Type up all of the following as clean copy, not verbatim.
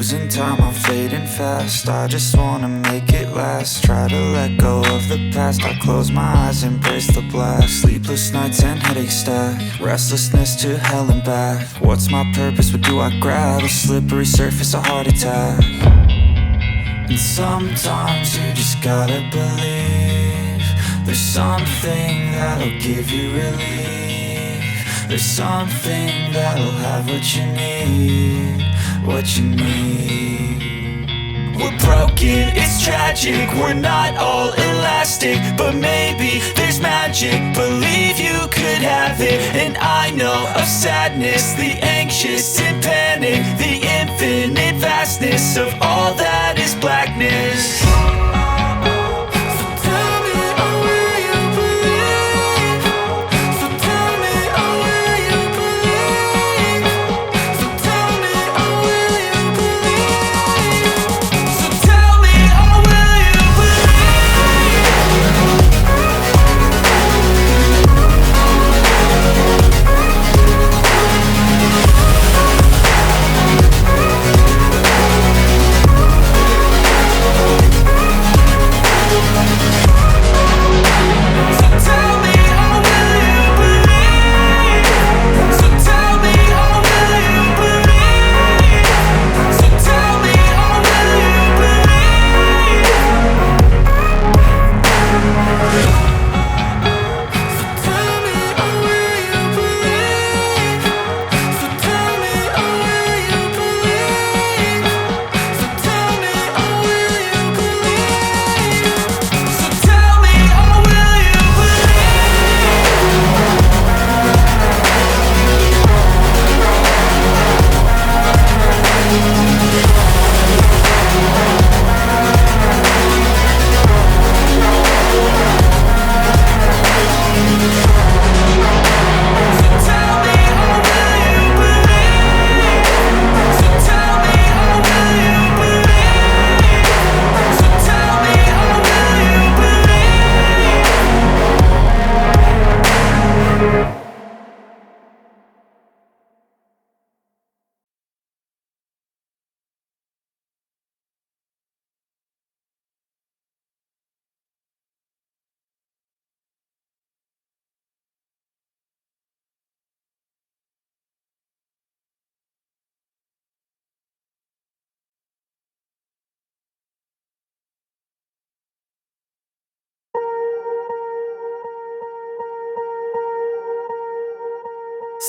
losing time, I'm fading fast. I just wanna make it last. Try to let go of the past. I close my eyes, embrace the blast. Sleepless nights and headaches stack. Restlessness to hell and back. What's my purpose? What do I grab? A slippery surface, a heart attack. And sometimes you just gotta believe there's something that'll give you relief. There's something that'll have what you need, what you need. We're broken, it's tragic, we're not all elastic, but maybe there's magic. Believe you could have it, and I know of sadness, the anxious and panic, the infinite vastness of all that is blackness.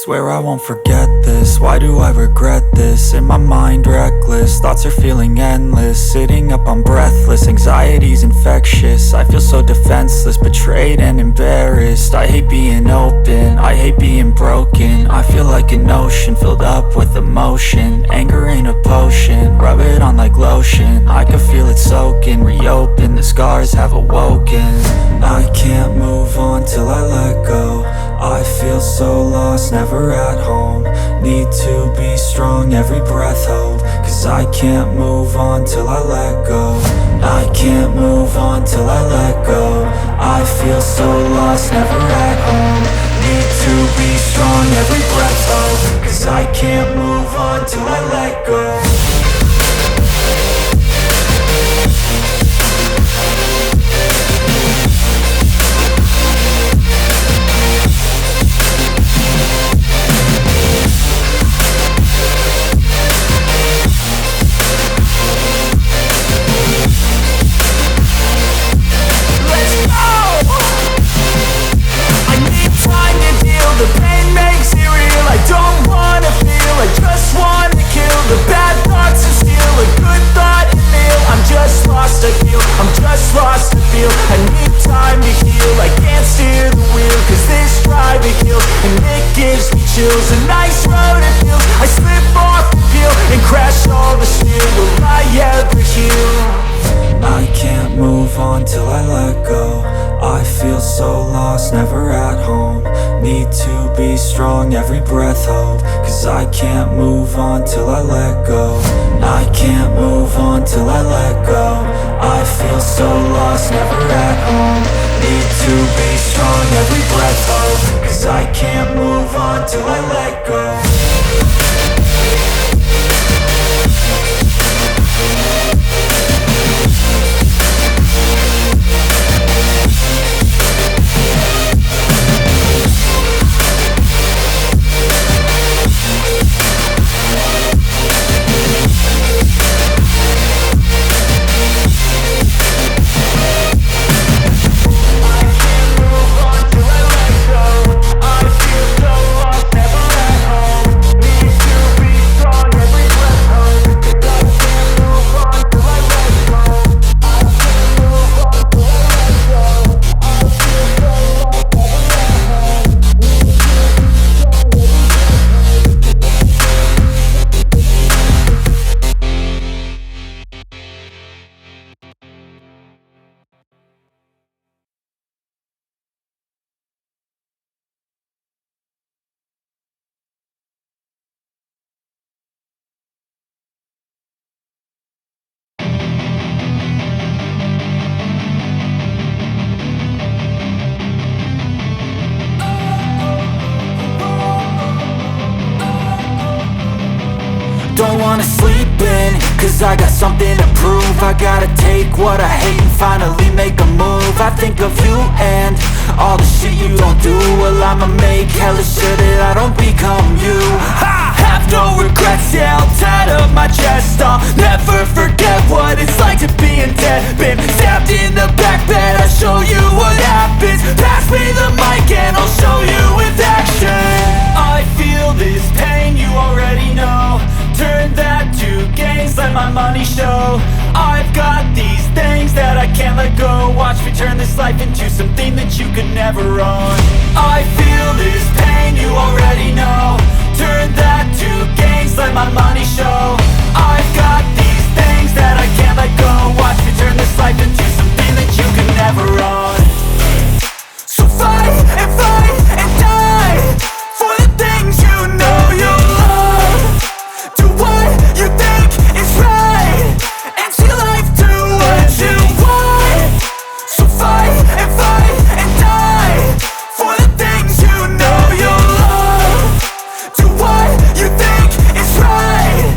Swear I won't forget this, why do I regret this? In my mind reckless, thoughts are feeling endless. Sitting up, I'm breathless, anxiety's infectious. I feel so defenseless, betrayed and embarrassed. I hate being open, I hate being broken. I feel like an ocean filled up with emotion. Anger ain't a potion, rub it on like lotion. I can feel it soaking, reopen, the scars have awoken. I can't move on till I let go. I feel so lost, never at home. Need to be strong, every breath hold. Cause I can't move on till I let go. I can't move on till I let go. I feel so lost, never at home. Need to be strong, every breath hold. Cause I can't move on till I let go. A nice road it feels. I slip off the peel and crash all the steel. Will I ever heal? I can't move on till I let go. I feel so lost, never at home. Need to be strong, every breath hold. Cause I can't move on till I let go. I can't move on till I let go. I feel so lost, never at home. Need to be strong, every breath hold. Cause I can't move on till I let go. cause I got something to prove. I gotta take what I hate and finally make a move. I think of you and all the shit you don't do. Well, I'ma make hella sure that I don't become you. I have no regrets, yeah, I'll tie up my chest. I'll never forget what it's like to be in debt. Been stabbed in the back bed, I'll show you what happens. Pass me the mic and I'll show you with action. I feel this pain, you already know. Turn that to gains, let my money show. I've got these things that I can't let go. Watch me turn this life into something that you could never own. I feel this pain, you already know. Turn that to gains, let my money show. I've got these things that I can't let go. Watch me turn this life into something that you could never own. So fight and die for the things you know you love. Do what you think is right and see life do what you want. So fight and die for the things you know you love. Do what you think is right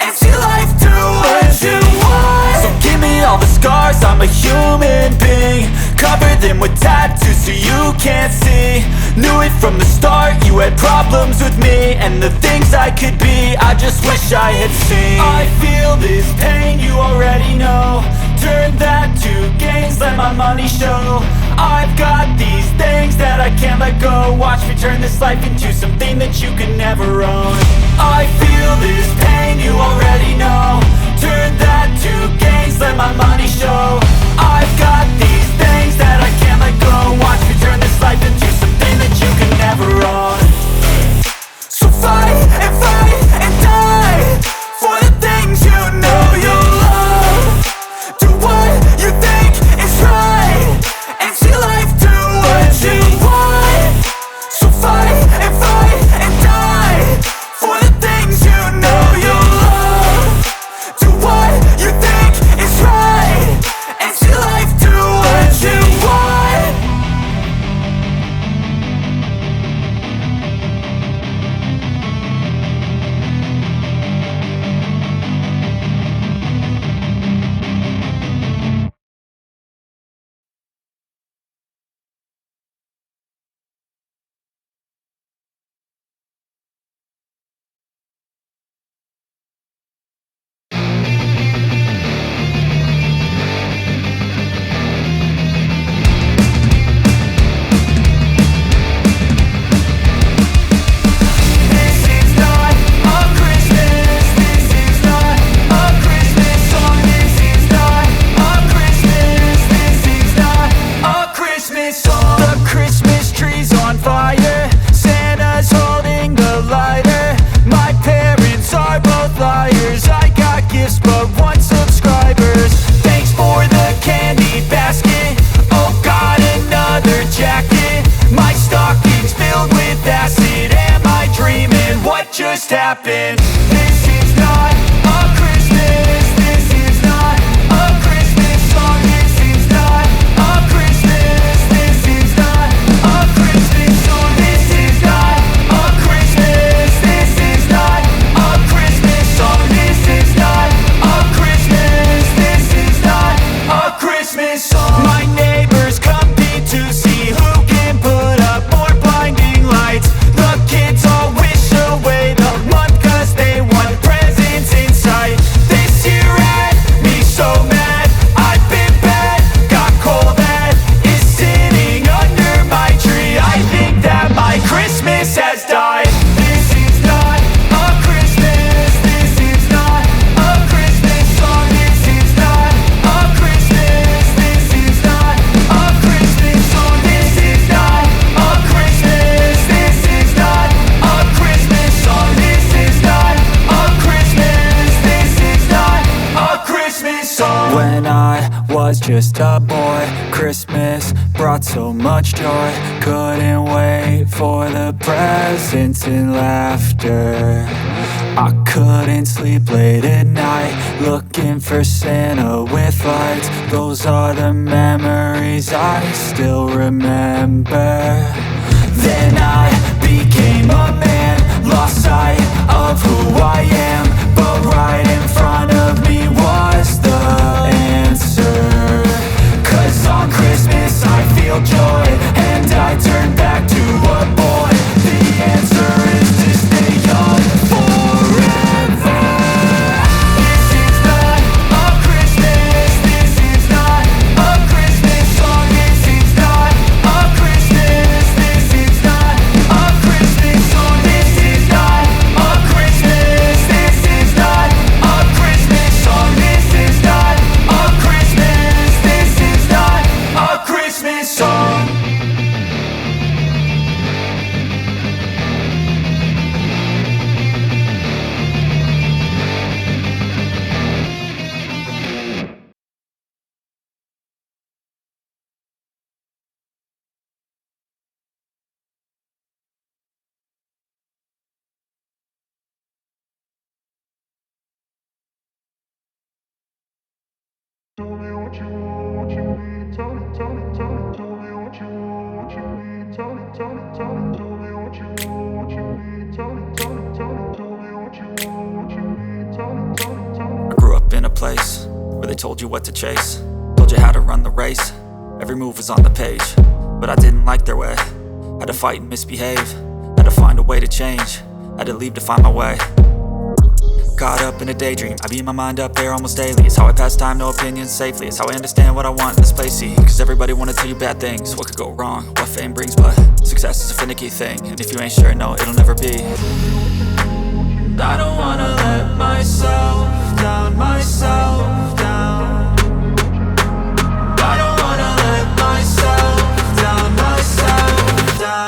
and see life do what you want. So give me all the scars, I'm a human being. Cover them with tattoos so you can't see. Knew it from the start, you had problems with me and the things I could be, I just wish I had seen. I feel this pain, you already know. Turn that to gains, let my money show. I've got these things that I can't let go. Watch me turn this life into something that you could never own. I feel this pain, you already know. Turn that to gains, let my money show. I've got these things that I can't let go. Watch me turn this life into something that you can never own. So fight and die for the things you know you love. Do what you think is right and see life do what you want. So fight and die for the things you know you love. Do what you think is right and see life do what you want. Just happened. This is not a Christmas. This is not a Christmas song. This is not a Christmas. This is not a Christmas song. This is not a Christmas. This is not a Christmas song. This is not a Christmas. This is not a Christmas song. My neighbors compete to see who can put up more blinding lights. The kids all wish away the month cause they want presents in sight. This year had me so mad, I've been bad, got coal that is sitting under my tree. I think that my Christmas has died. This is not a Christmas. This is not a Christmas song. This is not a Christmas. This is not a Christmas song. This is not a Christmas. This is not a Christmas song. This is not a Christmas. This is not a Christmas song. When I was just a boy, Christmas brought so much joy. Couldn't wait for the presents and laughter. I couldn't sleep late at night, looking for Santa with lights. Those are the memories I still remember. Then I became a man, lost sight of who I am. But right in front of me Tell me what you want, what you need. Tell me, tell me, tell me. Tell me what you want, what you need. Tell me, tell me, tell me. Tell me what you want, what you need. Tell me, tell me, tell me. Tell me what you want, what you need. Tell me, tell me, tell me. I grew up in a place where they told you what to chase, told you how to run the race. Every move was on the page, but I didn't like their way. Had to fight and misbehave, had to find a way to change, had to leave to find my way. Caught up in a daydream, I beat my mind up there almost daily. It's how I pass time, no opinions safely. It's how I understand what I want in this place, see. Cause everybody wanna tell you bad things, what could go wrong, what fame brings. But success is a finicky thing, and if you ain't sure, no, it'll never be. I don't wanna let myself down, myself down. I don't wanna let myself down, myself down.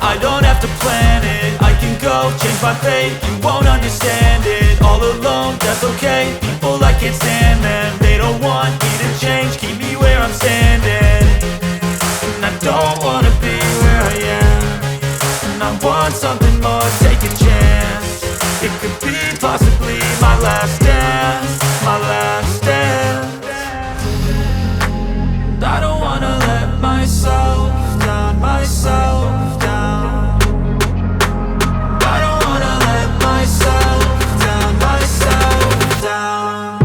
I don't have to plan it, I can go change my fate. You won't understand it, all alone, that's okay. People, I can't stand them, they don't want me to change. Keep me where I'm standing, and I don't wanna be where I am. And I want something more, take a chance. It could be possibly my last dance, my last dance. I don't wanna let myself down, myself down. I don't wanna let myself down, myself down.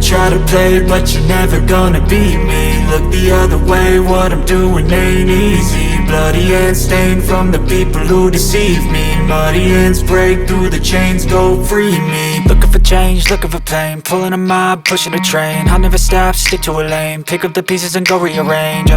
Try to play, but you're never gonna beat me. Look the other way, what I'm doing ain't easy. Bloody hands stained from the people who deceive me. Muddy hands break through the chains, go free me. Looking for change, looking for pain, pulling a mob, pushing a train. I'll never stop, stick to a lane, pick up the pieces and go rearrange.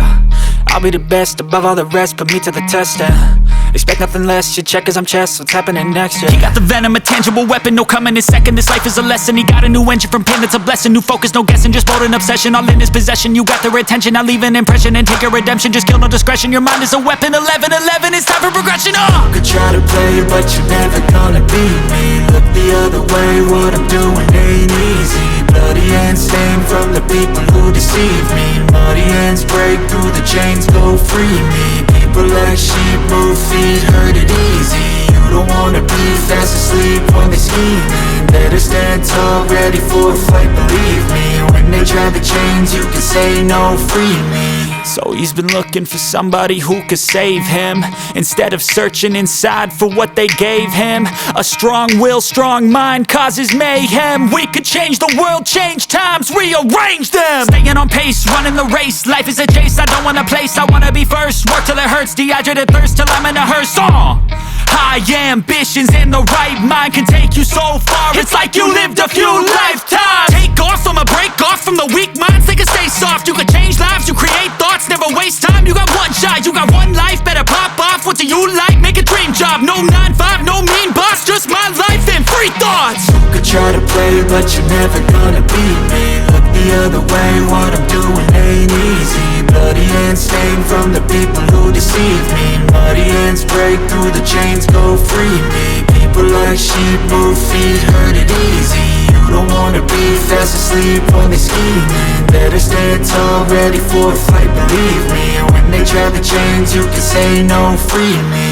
I'll be the best above all the rest, put me to the test and expect nothing less. You check as I'm chess, what's happening next, yeah. He got the venom, a tangible weapon, no coming in second. This life is a lesson, he got a new engine from pain, it's a blessing. New focus, no guessing, just bold and obsession. All in his possession, you got their attention. I leave an impression and take a redemption. Just kill, no discretion, your mind is a weapon. 11-11, it's time for progression, You could try to play, but you're never gonna beat me. Look the other way, what I'm doing ain't easy. Bloody hands stained from the people who deceive me. Muddy hands break through the chains, go free me. People like sheep, move feet, hurt it easy. You don't wanna be fast asleep when they scheming. Better stand tall, ready for a fight, believe me. When they try to change, you can say no, free me. So he's been looking for somebody who could save him, instead of searching inside for what they gave him. A strong will, strong mind causes mayhem. We could change the world, change times, rearrange them. Staying on pace, running the race. Life is a chase, I don't want a place, I wanna be first. Work till it hurts, dehydrated thirst till I'm in a hearse. High ambitions and the right mind can take you so far. It's like you lived a few lifetimes. Take off from a break off from the weak minds, they can stay soft. You can change lives, you create thoughts, never waste time. You got one shot, you got one life, better pop off. What do you like? Make a dream job. No 9-5, no mean boss, just my life and free thoughts. You could try to play, but you're never gonna beat me. Look the other way, what I'm doing ain't easy. Bloody hands stained from the people who deceive me. Muddy hands break through the chains, go free me. People like sheep, move feet, hurt it easy. You don't wanna be fast asleep when they scheming. Better stand tall, ready for a fight, believe me. When they try to change, you can say no, free me.